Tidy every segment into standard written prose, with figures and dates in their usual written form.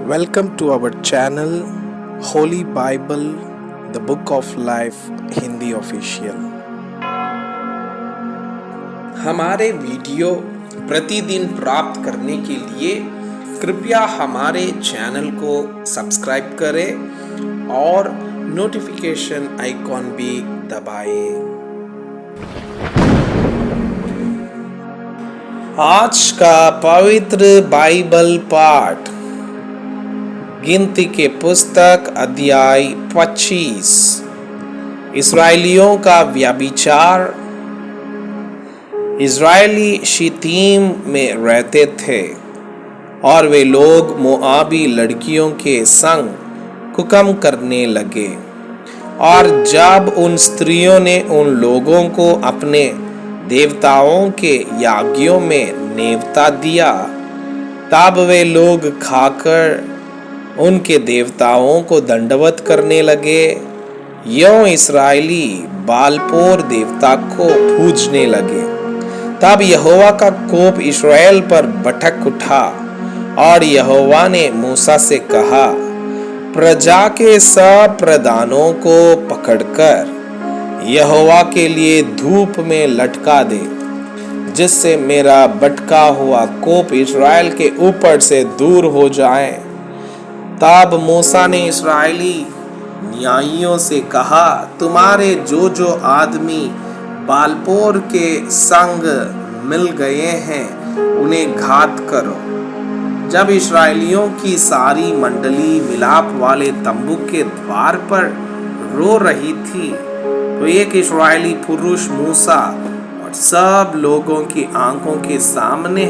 Welcome to our channel Holy Bible, the Book of Life Hindi official. हमारे video प्रतिदिन प्राप्त करने के लिए कृपया हमारे चैनल को सब्सक्राइब करें और नोटिफिकेशन आइकॉन भी दबाएं। आज का पवित्र बाइबल पाठ गिनती के पुस्तक अध्याय 25। इस्राएलियों का व्यभिचार। इस्राएली शितीम में रहते थे और वे लोग मोआबी लड़कियों के संग कुकर्म करने लगे। और जब उन स्त्रियों ने उन लोगों को अपने देवताओं के याज्ञों में नेवता दिया, तब वे लोग खाकर उनके देवताओं को दंडवत करने लगे। यों इस्राएली बालपोर देवता को पूजने लगे। तब यहोवा का कोप इस्राएल पर भड़क उठा और यहोवा ने मूसा से कहा, प्रजा के सब प्रधानों को पकड़कर यहोवा के लिए धूप में लटका दे, जिससे मेरा भटका हुआ कोप इस्राएल के ऊपर से दूर हो जाए। तब मूसा ने इस्राएली न्यायियों से कहा, तुम्हारे जो जो आदमी बालपोर के संग मिल गए हैं, उन्हें घात करो। जब इस्राएलियों की सारी मंडली मिलाप वाले तंबू के द्वार पर रो रही थी, तो एक इस्राएली पुरुष मूसा और सब लोगों की आंखों के सामने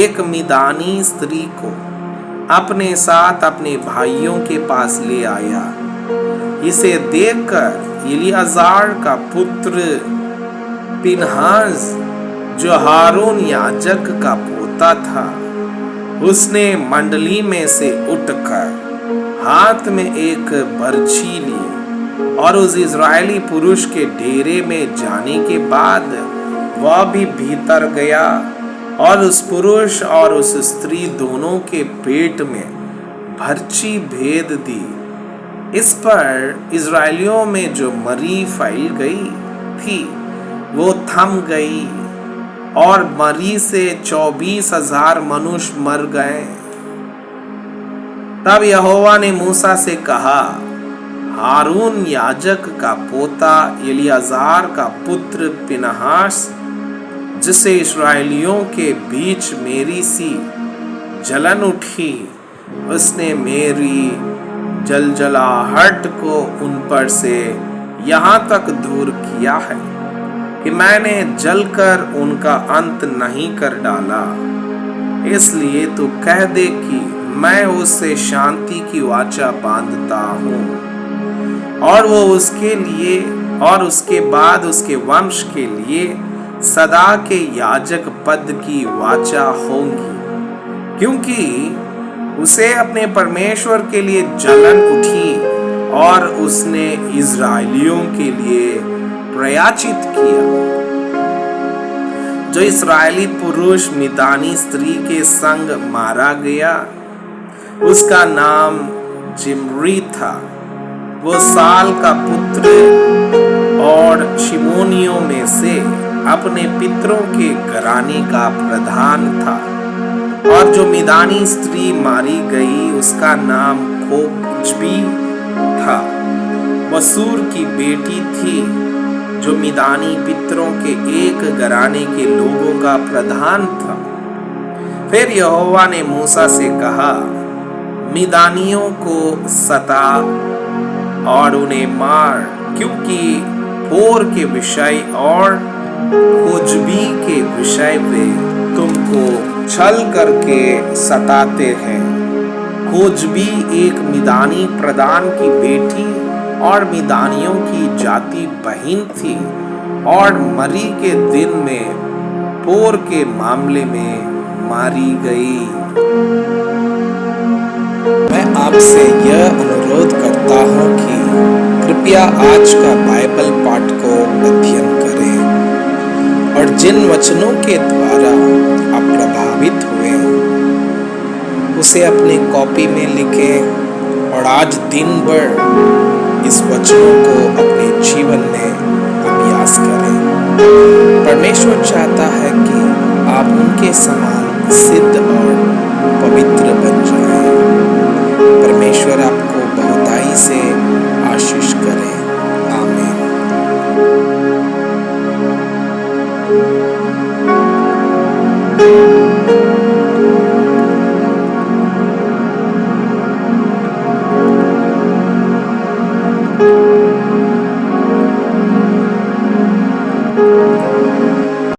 एक मिदानी स्त्री को अपने साथ अपने भाइयों के पास ले आया। इसे देखकर इलियाजार का पुत्र पिनहास, जो हारून याजक का पोता था, उसने मंडली में से उठकर हाथ में एक बर्छी ली और उस इज़राइली पुरुष के डेरे में जाने के बाद वह भी भीतर गया और उस पुरुष और उस स्त्री दोनों के पेट में बर्छी भेद दी। इस पर इज़राइलियों में जो मरी फैल गई थी, वो थम गई और मरी से 24,000 मनुष्य मर गए। तब यहोवा ने मूसा से कहा, हारून याजक का पोता इलियाजार का पुत्र पिनहास, जिसे इस्राएलियों के बीच मेरी सी जलन उठी, उसने मेरी जलजलाहट को उन पर से यहाँ तक दूर किया है कि मैंने जलकर उनका अंत नहीं कर डाला। इसलिए तू कह दे कि मैं उससे शांति की वाचा बांधता हूँ, और वो उसके लिए और उसके बाद उसके वंश के लिए सदा के याजक पद की वाचा होंगी, क्योंकि उसे अपने परमेश्वर के लिए जलन उठी और उसने इज़राइलियों के लिए प्रायश्चित किया। जो इस्राएली पुरुष मिदानी स्त्री के संग मारा गया, उसका नाम जिम्री था। वो साल का पुत्र और शिमोनियों में से अपने पितरों के घराने का प्रधान था। और जो मिदानी स्त्री मारी गई, उसका नाम खोजबी था। वसूर की बेटी थी, जो मिदानी पितरों के एक घराने के लोगों का प्रधान था। फिर यहोवा ने मूसा से कहा, मिदानियों को सता और उन्हें मार, क्योंकि होर के विषय और खोजबी के विषय वे तुमको छल करके सताते हैं। खोजबी एक मिदानी प्रधान की बेटी और मिदानियों की जाति बहन थी, और मरी के दिन में पोर के मामले में मारी गई। मैं आपसे यह अनुरोध करता हूँ कि कृपया आज का बाइबल पाठ को अध्ययन करें और जिन वचनों के द्वारा आप प्रभावित हुए, उस इसे अपनी कॉपी में लिखें और आज दिन भर इस वचनों को अपने जीवन में अभ्यास करें। परमेश्वर चाहता है कि आप उनके समान सिद्ध और पवित्र बन जाएं। परमेश्वर आपको बहुताई से